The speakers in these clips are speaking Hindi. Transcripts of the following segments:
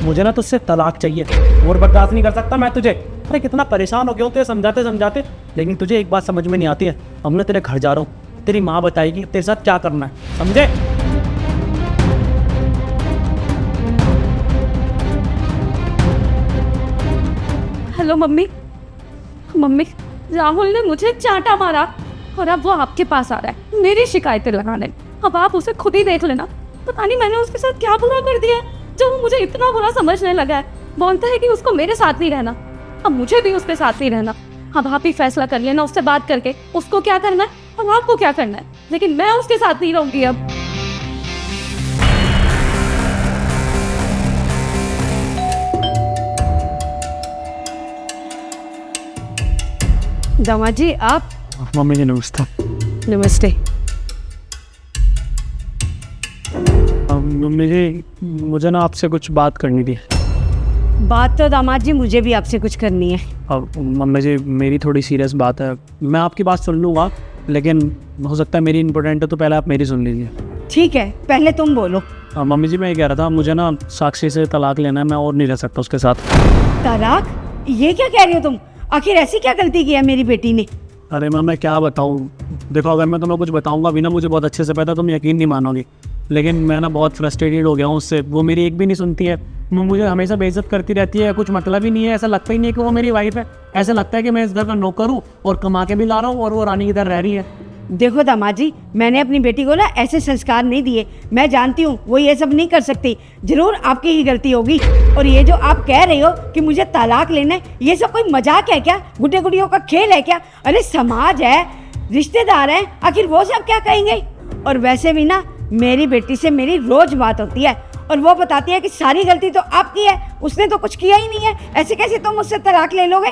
मुझे ना तुझसे तलाक चाहिए और बर्दाश्त नहीं कर सकता मैं तुझे। अरे कितना परेशान हो गया हूँ तुझे समझाते समझाते, लेकिन तुझे एक बात समझ में नहीं आती है। अब मैं तेरे घर जा रहा हूँ, तेरी माँ बताएगी तेरे साथ क्या करना है, समझे? Hello mummy. मम्मी, राहुल ने मुझे चांटा मारा और अब वो आपके पास आ रहा है मेरी शिकायतें लगाने। अब आप उसे खुद ही देख लेना। पता नहीं मैंने उसके साथ क्या बुरा कर दिया है जो वो मुझे इतना बुरा समझने लगा है। बोलता है कि उसको मेरे साथ ही रहना, अब मुझे भी उसके साथ ही रहना। अब आप ही फैसला कर लेना उससे बात करके उसको क्या करना है और आपको क्या करना है, लेकिन मैं उसके साथ नहीं रहूंगी अब। दामाद जी आप? मम्मी जी नमस्ते। नमस्ते। मम्मी जी मुझे ना आपसे कुछ बात करनी थी। बात तो दामाद जी मुझे भी आपसे कुछ करनी है। अब मम्मी जी मेरी थोड़ी सीरियस बात है, मैं आपकी बात सुन लूँगा लेकिन हो सकता है मेरी इंपॉर्टेंट है, तो पहले आप मेरी सुन लीजिए। ठीक है, पहले तुम बोलो। मम्मी जी मैं ये कह रहा था, मुझे ना साक्षी से तलाक लेना है, मैं और नहीं रह सकता उसके साथ। तलाक? ये क्या कह रहे हो तुम? आखिर ऐसी क्या गलती की है मेरी बेटी ने? अरे मैं क्या बताऊँ, देखो अगर मैं तुम्हें कुछ बताऊँगा भी ना, मुझे बहुत अच्छे से पता है, तुम यकीन नहीं मानोगी, लेकिन मैं ना बहुत फ्रस्ट्रेटेड हो गया हूँ उससे। वो मेरी एक भी नहीं सुनती है, वो मुझे हमेशा बेइज्जत करती रहती है, कुछ मतलब ही नहीं है। ऐसा लगता ही नहीं है कि वो मेरी वाइफ है, ऐसा लगता है कि मैं इस घर का नौकर हूँ और कमा के भी ला रहा हूँ और वो रानी की तरह रह रही है। देखो दामाद जी, मैंने अपनी बेटी को ना ऐसे संस्कार नहीं दिए। मैं जानती हूँ वो ये सब नहीं कर सकती, जरूर आपकी ही गलती होगी। और ये जो आप कह रहे हो कि मुझे तलाक लेना है, ये सब कोई मजाक है क्या? गुड्डे गुड़ियों का खेल है क्या? अरे समाज है, रिश्तेदार हैं, आखिर वो सब क्या कहेंगे? और वैसे भी ना मेरी बेटी से मेरी रोज बात होती है और वो बताती है कि सारी गलती तो आपकी है, उसने तो कुछ किया ही नहीं है। ऐसे कैसे तुम मुझसे तलाक ले लोगे?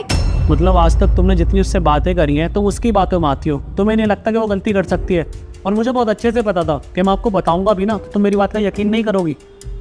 मतलब आज तक तुमने जितनी उससे बातें करी हैं तुम उसकी बातों में आती हो, तुम्हें नहीं लगता कि वो गलती कर सकती है? और मुझे बहुत अच्छे से पता था कि मैं आपको बताऊंगा भी ना तो तुम मेरी बात का यकीन नहीं करोगी,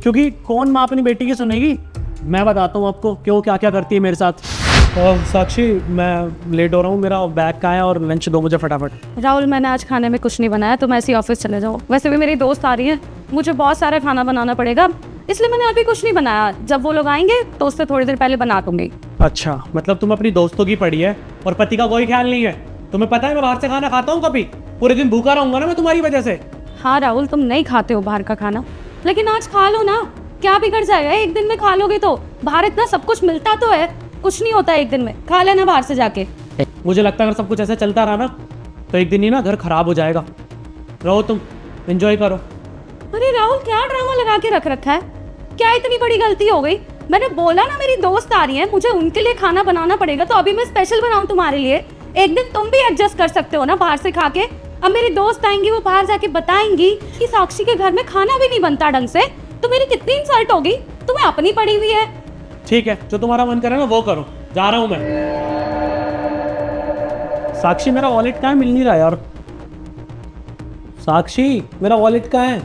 क्योंकि कौन माँ अपनी बेटी की सुनेगी। मैं बताता हूँ आपको कि वो क्या क्या करती है मेरे साथ। और साक्षी मैं लेट हो रहा हूँ, मेरा बैग कहाँ है और लंच दो मुझे फटाफट। राहुल, मैंने आज खाने में कुछ नहीं बनाया, तो मैं ऐसे ऑफिस चले जाऊँ। वैसे भी मेरी दोस्त आ रही है, मुझे बहुत सारा खाना बनाना पड़ेगा, इसलिए मैंने अभी कुछ नहीं बनाया। जब वो लोग आएंगे तो उससे थोड़ी देर पहले बना दूंगी। अच्छा, मतलब तुम अपनी दोस्तों की पड़ी है और पति का कोई ख्याल नहीं है? तुम्हें पता है मैं बाहर से खाना खाता हूँ कभी? पूरे दिन भूखा रहूंगा ना मैं तुम्हारी वजह से। हाँ राहुल, तुम नहीं खाते हो बाहर का खाना, लेकिन आज खा लो ना, क्या बिगड़ जाएगा? एक दिन में खा लोगे तो? बाहर इतना सब कुछ मिलता तो है, कुछ नहीं होता एक दिन में, खा लेना बाहर से जाके। मुझे लगता है अगर सब कुछ ऐसे चलता रहा ना तो एक दिन ही ना घर खराब हो जाएगा। रहो तुम, एंजॉय करो। अरे राहुल, क्या ड्रामा लगा के रख रखा है? क्या इतनी बड़ी गलती हो गई? मैंने बोला ना मेरी दोस्त आ रही है, मुझे उनके लिए खाना बनाना पड़ेगा, तो अभी मैं स्पेशल बनाऊं तुम्हारे लिए। एक दिन तुम भी एडजस्ट कर सकते हो ना बाहर से खा के। अब मेरी दोस्त आएंगी, वो बाहर जाके बताएंगी कि साक्षी के घर में खाना भी नहीं बनता ढंग से, तो मेरी कितनी इंसल्ट होगी। तुम्हें अपनी पड़ी हुई है। ठीक है, जो तुम्हारा मन करे ना वो करो, जा रहा हूँ मैं। साक्षी मेरा वॉलेट कहाँ है? मिल नहीं रहा यार। साक्षी मेरा वॉलेट कहाँ है?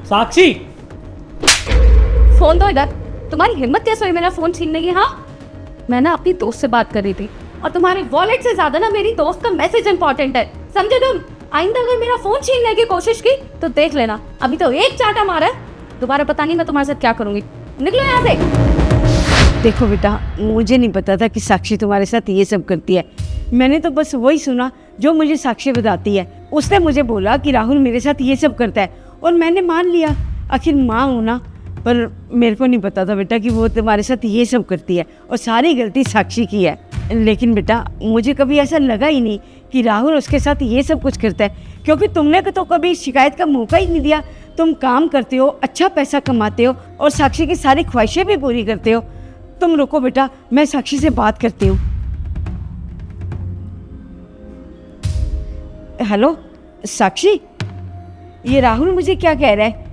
साक्षी फोन दो इधर। तुम्हारी हिम्मत कैसे हुई मेरा फोन छीनने की? हाँ, मैं ना अपनी दोस्त से बात कर रही थी और तुम्हारे वॉलेट से ज्यादा ना मेरी दोस्त का मैसेज इंपॉर्टेंट है, समझे तुम? आइंदा अगर मेरा फोन छीनने की कोशिश की तो देख लेना। अभी तो एक चाटा मारा है, दोबारा पता नहीं मैं तुम्हारे साथ क्या करूंगी। निकलो यहाँ से। देखो बेटा, मुझे नहीं पता था कि साक्षी तुम्हारे साथ ये सब करती है। मैंने तो बस वही सुना जो मुझे साक्षी बताती है। उसने मुझे बोला कि राहुल मेरे साथ ये सब करता है और मैंने मान लिया, आखिर माँ हूँ ना। पर मेरे को नहीं पता था बेटा कि वो तुम्हारे साथ ये सब करती है और सारी गलती साक्षी की है। लेकिन बेटा मुझे कभी ऐसा लगा ही नहीं कि राहुल उसके साथ ये सब कुछ करता है, क्योंकि तुमने तो कभी शिकायत का मौका ही नहीं दिया। तुम काम करते हो, अच्छा पैसा कमाते हो और साक्षी की सारी ख्वाहिशें भी पूरी करते हो। तुम रुको बेटा, मैं साक्षी से बात करती हूँ। हेलो साक्षी, ये राहुल मुझे क्या कह रहा है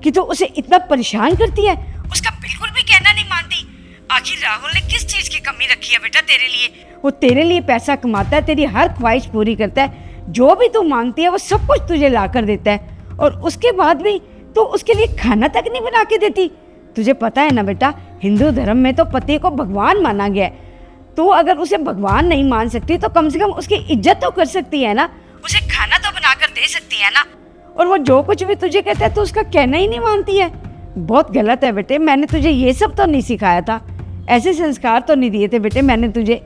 कि तो उसे इतना परेशान करती है, उसका बिल्कुल भी कहना नहीं मानती। आखिर राहुल ने किस चीज की कमी रखी है बेटा तेरे लिए? वो तेरे लिए पैसा कमाता है, तेरी हर ख्वाहिश पूरी करता है, जो भी तू मांगती है वो सब कुछ तुझे ला कर देता है, और उसके बाद भी तो उसके लिए खाना तक नहीं बना के देती। तुझे पता है ना बेटा, हिंदू धर्म में तो पति को भगवान माना गया है। तो अगर उसे भगवान नहीं मान सकती तो कम से कम उसकी इज्जत तो कर सकती है ना, उसे खाना तो बना कर दे सकती है ना। और वो जो कुछ भी तुझे कहता है तो उसका कहना ही नहीं मानती है। बहुत गलत है बेटे, मैंने तुझे ये सब तो नहीं सिखाया था, ऐसे संस्कार तो नहीं दिए थे बेटे मैंने तुझे।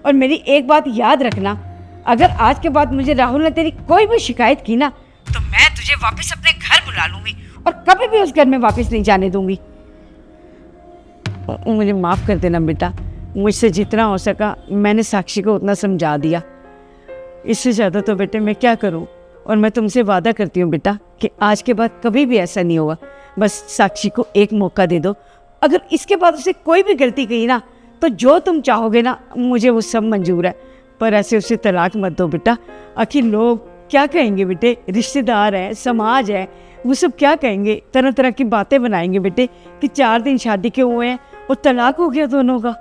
और मेरी एक बात याद रखना, अगर आज के बाद मुझे राहुल ने तेरी कोई भी शिकायत की ना, तो मैं तुझे वापस अपने घर बुला लूंगी और कभी भी उस घर में वापस नहीं जाने दूंगी। मुझे माफ़ कर देना बेटा, मुझसे जितना हो सका मैंने साक्षी को उतना समझा दिया, इससे ज़्यादा तो बेटे मैं क्या करूं। और मैं तुमसे वादा करती हूँ बेटा कि आज के बाद कभी भी ऐसा नहीं होगा। बस साक्षी को एक मौका दे दो, अगर इसके बाद उसे कोई भी गलती की ना, तो जो तुम चाहोगे ना मुझे वो सब मंजूर है, पर ऐसे उसे तलाक मत दो बेटा। आखिर लोग क्या कहेंगे बेटे, रिश्तेदार है, समाज है, वो सब क्या कहेंगे, तरह तरह की बातें बनाएंगे बेटे कि 4 दिन शादी के हुए हैं और तलाक हो गया दोनों का।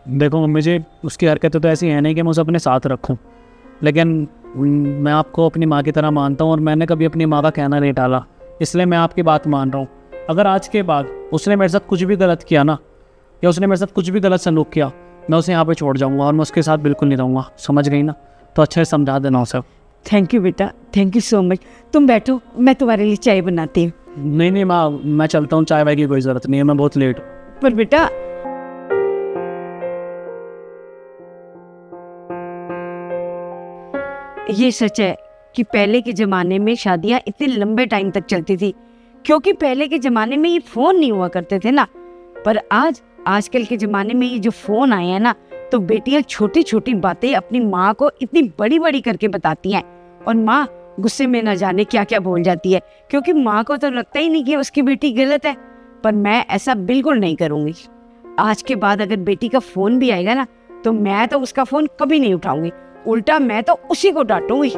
देखो मम्मी जी, उसकी हरकतें तो ऐसी हैं नहीं कि मैं उसे अपने साथ रखूं, लेकिन मैं आपको अपनी माँ की तरह मानता हूँ और मैंने कभी अपनी माँ का कहना नहीं टाला, इसलिए मैं आपकी बात मान रहा हूँ। अगर आज के बाद उसने मेरे साथ कुछ भी गलत किया ना, या उसने मेरे साथ कुछ भी गलत सलूक किया, मैं उसे यहाँ पे छोड़ जाऊँगा और मैं उसके साथ बिल्कुल नहीं रहूँगा, समझ गई ना? तो अच्छे से समझा देना उसे। थैंक यू बेटा, थैंक यू सो मच। तुम बैठो, मैं तुम्हारे लिए चाय बनाती हूँ। नहीं माँ, मैं चलता हूँ, चाय वाय की कोई ज़रूरत नहीं है, मैं बहुत लेट हूँ। पर बेटा ये सच है कि पहले के ज़माने में शादियाँ इतने लंबे टाइम तक चलती थी, क्योंकि पहले के ज़माने में ये फ़ोन नहीं हुआ करते थे ना। पर आजकल के ज़माने में ये जो फ़ोन आए हैं ना, तो बेटियाँ छोटी छोटी बातें अपनी माँ को इतनी बड़ी बड़ी करके बताती हैं, और माँ गुस्से में न जाने क्या क्या बोल जाती है, क्योंकि माँ को तो लगता ही नहीं कि उसकी बेटी गलत है। पर मैं ऐसा बिल्कुल नहीं करूँगी। आज के बाद अगर बेटी का फ़ोन भी आएगा ना, तो मैं तो उसका फ़ोन कभी नहीं उठाऊंगी, उल्टा मैं तो उसी को डांटूंगी।